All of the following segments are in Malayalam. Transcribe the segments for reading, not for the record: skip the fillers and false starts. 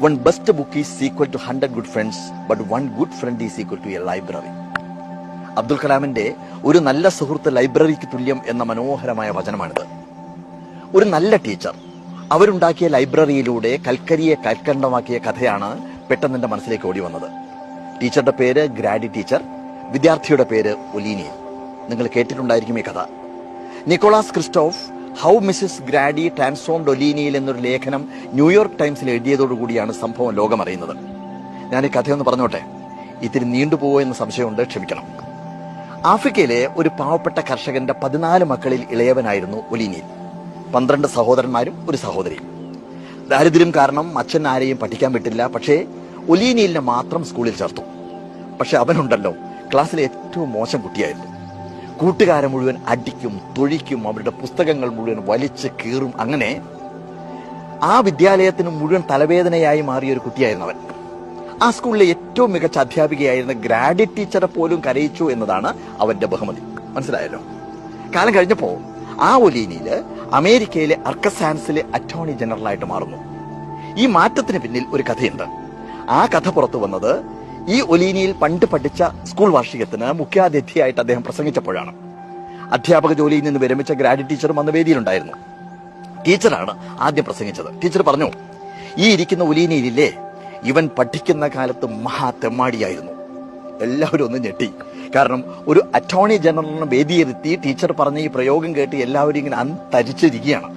One best book is equal to 100 good friends, but one good friend is equal to a library. Abdul കലാമിന്റെ ഒരു നല്ല സുഹൃത്ത് ലൈബ്രറിക്ക് തുല്യം എന്ന മനോഹരമായ വചനമാണിത്. ഒരു നല്ല ടീച്ചർ അവരുണ്ടാക്കിയ ലൈബ്രറിയിലൂടെ കൽക്കരിയെ കൽക്കണ്ടമാക്കിയ കഥയാണ് പെട്ടെന്ന് എന്റെ മനസ്സിലേക്ക് ഓടി വന്നത്. ടീച്ചറുടെ പേര് ഗ്രാഡി ടീച്ചർ, വിദ്യാർത്ഥിയുടെ പേര് ഒലീനിയൻ. നിങ്ങൾ കേട്ടിട്ടുണ്ടായിരിക്കും ഈ കഥ. Nicholas Kristof how Mrs Grady transformed Olly Neal എന്നൊരു ലേഖനം ന്യൂയോർക്ക് ടൈംസിൽ എഴുതിയതോടുകൂടിയാണ് സംഭവം ലോകമറിയുന്നത്. ഞാൻ ഈ കഥയൊന്ന് പറഞ്ഞോട്ടെ, ഇത്തിരി നീണ്ടുപോകുമോ എന്ന് സംശയമുണ്ട്, ക്ഷമിക്കണം. ആഫ്രിക്കയിലെ ഒരു പാവപ്പെട്ട കർഷകന്റെ 14 മക്കളിൽ ഇളയവനായിരുന്നു ഒലീനിയൽ. 12 സഹോദരന്മാരും ഒരു സഹോദരിയും. ദാരിദ്ര്യം കാരണം അച്ഛൻ ആരെയും പഠിക്കാൻ വിട്ടില്ല. പക്ഷേ ഒലീനിയലിനെ മാത്രം സ്കൂളിൽ ചേർത്തു. പക്ഷെ അവനുണ്ടല്ലോ ക്ലാസ്സിലെ ഏറ്റവും മോശം കുട്ടിയായിരുന്നു. കൂട്ടുകാരെ മുഴുവൻ അടിക്കും, തൊഴിക്കും, അവരുടെ പുസ്തകങ്ങൾ മുഴുവൻ വലിച്ച് കീറും. അങ്ങനെ ആ വിദ്യാലയത്തിന് മുഴുവൻ തലവേദനയായി മാറിയ ഒരു കുട്ടിയായിരുന്നു അവൻ. ആ സ്കൂളിലെ ഏറ്റവും മികച്ച അധ്യാപികയായിരുന്ന ഗ്രാഡി ടീച്ചറെ പോലും കരയിച്ചു എന്നതാണ് അവന്റെ ബഹുമതി. മനസ്സിലായല്ലോ. കാലം കഴിഞ്ഞപ്പോ ആ ഒലീനിയില് അമേരിക്കയിലെ അർക്കസാൻസിലെ അറ്റോർണി ജനറലായിട്ട് മാറുന്നു. ഈ മാറ്റത്തിന് പിന്നിൽ ഒരു കഥയുണ്ട്. ആ കഥ പുറത്തു വന്നത് ഈ ഒലീനിയിൽ പണ്ട് പഠിച്ച സ്കൂൾ വാർഷികത്തിന് മുഖ്യാതിഥിയായിട്ട് അദ്ദേഹം പ്രസംഗിച്ചപ്പോഴാണ്. അധ്യാപക ജോലിയിൽ നിന്ന് വിരമിച്ച ഗ്രാഡി ടീച്ചറും അന്ന് വേദിയിലുണ്ടായിരുന്നു. ടീച്ചറാണ് ആദ്യം പ്രസംഗിച്ചത്. ടീച്ചർ പറഞ്ഞു, ഈ ഇരിക്കുന്ന ഒലീനിയിലില്ലേ, ഇവൻ പഠിക്കുന്ന കാലത്ത് മഹാ തെമ്മാടിയായിരുന്നു. എല്ലാവരും ഒന്ന് ഞെട്ടി. കാരണം ഒരു അറ്റോർണി ജനറലിനെ വേദിയിരുത്തി ടീച്ചർ പറഞ്ഞ ഈ പ്രയോഗം കേട്ട് എല്ലാവരും ഇങ്ങനെ അന്തരിച്ചിരിക്കുകയാണ്.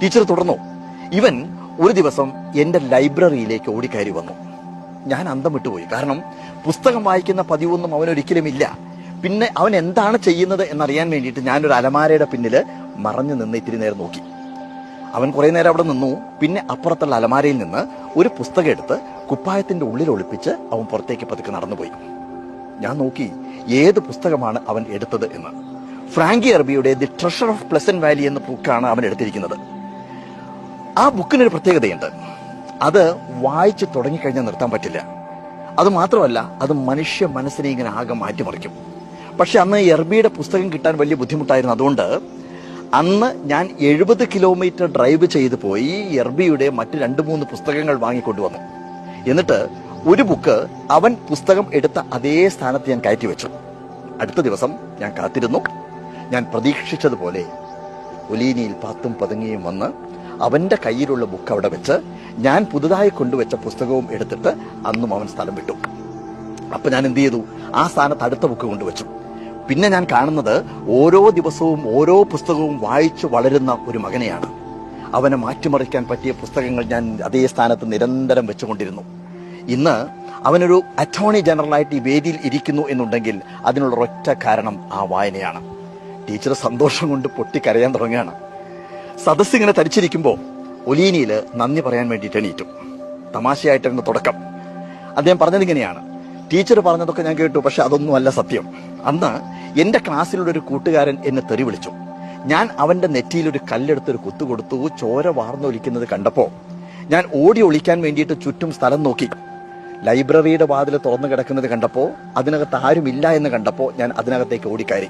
ടീച്ചർ തുടർന്നു, ഇവൻ ഒരു ദിവസം എന്റെ ലൈബ്രറിയിലേക്ക് ഓടിക്കയറി വന്നു. ഞാൻ അന്തം വിട്ടുപോയി. കാരണം പുസ്തകം വായിക്കുന്ന പതിവൊന്നും അവനൊരിക്കലും ഇല്ല. പിന്നെ അവൻ എന്താണ് ചെയ്യുന്നത് എന്നറിയാൻ വേണ്ടിയിട്ട് ഞാനൊരു അലമാരയുടെ പിന്നില് മറഞ്ഞു നിന്ന് ഇത്തിരി നേരം നോക്കി. അവൻ കുറെ നേരം അവിടെ നിന്നു. പിന്നെ അപ്പുറത്തുള്ള അലമാരയിൽ നിന്ന് ഒരു പുസ്തകം എടുത്ത് കുപ്പായത്തിന്റെ ഉള്ളിൽ ഒളിപ്പിച്ച് അവൻ പുറത്തേക്ക് പതുക്കെ നടന്നുപോയി. ഞാൻ നോക്കി ഏത് പുസ്തകമാണ് അവൻ എടുത്തത് എന്ന്. ഫ്രാങ്കി അർബിയുടെ the treasure of pleasant valley എന്ന ബുക്കാണ് അവൻ എടുത്തിരിക്കുന്നത്. ആ ബുക്കിനൊരു പ്രത്യേകതയുണ്ട്. അത് വായിച്ചു തുടങ്ങിക്കഴിഞ്ഞാൽ നിർത്താൻ പറ്റില്ല. അത് മാത്രമല്ല, അത് മനുഷ്യ മനസ്സിനെ ഇങ്ങനെ ആകെ മാറ്റിമറിക്കും. പക്ഷെ അന്ന് എർബിയുടെ പുസ്തകം കിട്ടാൻ വലിയ ബുദ്ധിമുട്ടായിരുന്നു. അതുകൊണ്ട് അന്ന് ഞാൻ 70 കിലോമീറ്റർ ഡ്രൈവ് ചെയ്ത് പോയി എർബിയുടെ മറ്റ് 2-3 പുസ്തകങ്ങൾ വാങ്ങിക്കൊണ്ടുവന്നു. എന്നിട്ട് ഒരു ബുക്ക് അവൻ പുസ്തകം എടുത്ത അതേ സ്ഥാനത്ത് ഞാൻ കയറ്റി വെച്ചു. അടുത്ത ദിവസം ഞാൻ കാത്തിരുന്നു. ഞാൻ പ്രതീക്ഷിച്ചതുപോലെ ഒലീനിയിൽ പാത്തും പതുങ്ങിയും വന്ന് അവന്റെ കയ്യിലുള്ള ബുക്ക് അവിടെ വെച്ച് ഞാൻ പുതുതായി കൊണ്ടുവച്ച പുസ്തകവും എടുത്തിട്ട് അന്നും അവൻ സ്ഥലം വിട്ടു. അപ്പൊ ഞാൻ എന്ത് ചെയ്തു, ആ സ്ഥാനത്ത് അടുത്ത ബുക്ക് കൊണ്ടുവച്ചു. പിന്നെ ഞാൻ കാണുന്നത് ഓരോ ദിവസവും ഓരോ പുസ്തകവും വായിച്ചു വളരുന്ന ഒരു മകനെയാണ്. അവനെ മാറ്റിമറിക്കാൻ പറ്റിയ പുസ്തകങ്ങൾ ഞാൻ അതേ സ്ഥാനത്ത് നിരന്തരം വെച്ചുകൊണ്ടിരുന്നു. ഇന്ന് അവനൊരു അറ്റോർണി ജനറലായിട്ട് ഈ വേദിയിൽ ഇരിക്കുന്നു എന്നുണ്ടെങ്കിൽ അതിനുള്ള ഒരൊറ്റ കാരണം ആ വായനയാണ്. ടീച്ചർ സന്തോഷം കൊണ്ട് പൊട്ടിക്കരയാൻ തുടങ്ങുകയാണ്. സദസ്സിങ്ങനെ തരിച്ചിരിക്കുമ്പോൾ ഒലീനിയില് നന്ദി പറയാൻ വേണ്ടിയിട്ട് എണീറ്റു. തമാശയായിട്ടായിരുന്നു തുടക്കം. അദ്ദേഹം പറഞ്ഞതിങ്ങനെയാണ്, ടീച്ചർ പറഞ്ഞതൊക്കെ ഞാൻ കേട്ടു, പക്ഷെ അതൊന്നുമല്ല സത്യം. അന്ന് എന്റെ ക്ലാസ്സിലുള്ള ഒരു കൂട്ടുകാരൻ എന്നെ തെറി വിളിച്ചു. ഞാൻ അവന്റെ നെറ്റിയിലൊരു കല്ലെടുത്തൊരു കുത്തു കൊടുത്തു. ചോര വാർന്നൊലിക്കുന്നത് കണ്ടപ്പോ ഞാൻ ഓടി ഒളിക്കാൻ വേണ്ടിയിട്ട് ചുറ്റും സ്ഥലം നോക്കി. ലൈബ്രറിയുടെ വാതിൽ തുറന്നു കിടക്കുന്നത് കണ്ടപ്പോ, അതിനകത്ത് ആരുമില്ല എന്ന് കണ്ടപ്പോ ഞാൻ അതിനകത്തേക്ക് ഓടിക്കയറി.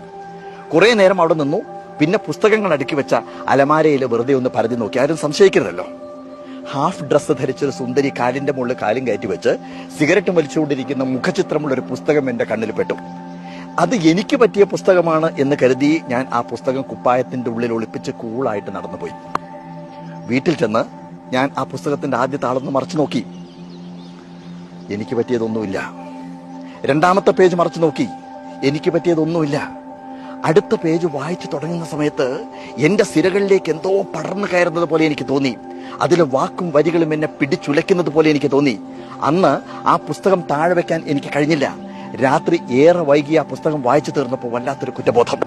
കുറെ നേരം അവിടെ നിന്നു. പിന്നെ പുസ്തകങ്ങൾ അടുക്കി വെച്ച അലമാരയിൽ വെറുതെ ഒന്ന് പരതി നോക്കി. ആരും സംശയിക്കരുതല്ലോ. ഹാഫ് ഡ്രസ്സ് ധരിച്ചൊരു സുന്ദരി കാലിന്റെ മുകളിൽ കാലും കയറ്റി വെച്ച് സിഗരറ്റ് വലിച്ചുകൊണ്ടിരിക്കുന്ന മുഖചിത്രമുള്ള ഒരു പുസ്തകം എന്റെ കണ്ണിൽ പെട്ടു. അത് എനിക്ക് പറ്റിയ പുസ്തകമാണ് എന്ന് കരുതി ഞാൻ ആ പുസ്തകം കുപ്പായത്തിന്റെ ഉള്ളിൽ ഒളിപ്പിച്ച് കൂളായിട്ട് നടന്നുപോയി. വീട്ടിൽ ചെന്ന് ഞാൻ ആ പുസ്തകത്തിന്റെ ആദ്യ താളൊന്ന് മറച്ചു നോക്കി. എനിക്ക് പറ്റിയതൊന്നുമില്ല. രണ്ടാമത്തെ പേജ് മറച്ചു നോക്കി. എനിക്ക് പറ്റിയതൊന്നുമില്ല. അടുത്ത പേജ് വായിച്ചു തുടങ്ങുന്ന സമയത്ത് എന്റെ സിരകളിലേക്ക് എന്തോ പടർന്നു കയറുന്നത് പോലെ എനിക്ക് തോന്നി. അതിലെ വാക്കും വരികളും എന്നെ പിടിച്ചുലയ്ക്കുന്നത് പോലെ എനിക്ക് തോന്നി. അന്ന് ആ പുസ്തകം താഴെ വെക്കാൻ എനിക്ക് കഴിഞ്ഞില്ല. രാത്രി ഏറെ വൈകി ആ പുസ്തകം വായിച്ചു തീർന്നപ്പോൾ വല്ലാത്തൊരു കുറ്റബോധം.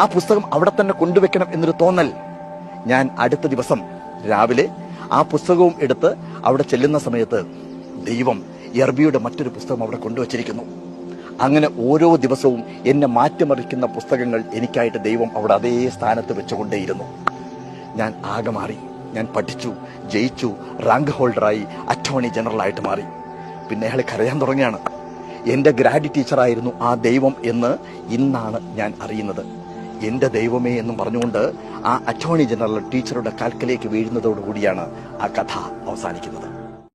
ആ പുസ്തകം അവിടെ തന്നെ കൊണ്ടുവെക്കണം എന്നൊരു തോന്നൽ. ഞാൻ അടുത്ത ദിവസം രാവിലെ ആ പുസ്തകവും എടുത്ത് അവിടെ ചെല്ലുന്ന സമയത്ത് ദൈവം എർബിയുടെ മറ്റൊരു പുസ്തകം അവിടെ കൊണ്ടുവച്ചിരിക്കുന്നു. അങ്ങനെ ഓരോ ദിവസവും എന്നെ മാറ്റിമറിക്കുന്ന പുസ്തകങ്ങൾ എനിക്കായിട്ട് ദൈവം അവിടെ അതേ സ്ഥാനത്ത് വെച്ചുകൊണ്ടേയിരുന്നു. ഞാൻ ആകെ മാറി. ഞാൻ പഠിച്ചു, ജയിച്ചു, റാങ്ക് ഹോൾഡറായി, അറ്റോർണി ജനറലായിട്ട് മാറി. പിന്നെ അയാൾ കരയാൻ തുടങ്ങിയാണ്. എന്റെ ഗ്രാഡി ടീച്ചറായിരുന്നു ആ ദൈവം എന്ന് ഇന്നാണ് ഞാൻ അറിയുന്നത്. എന്റെ ദൈവമേ എന്നും പറഞ്ഞുകൊണ്ട് ആ അറ്റോർണി ജനറൽ ടീച്ചറുടെ കാൽക്കലേക്ക് വീഴുന്നതോടുകൂടിയാണ് ആ കഥ അവസാനിക്കുന്നത്.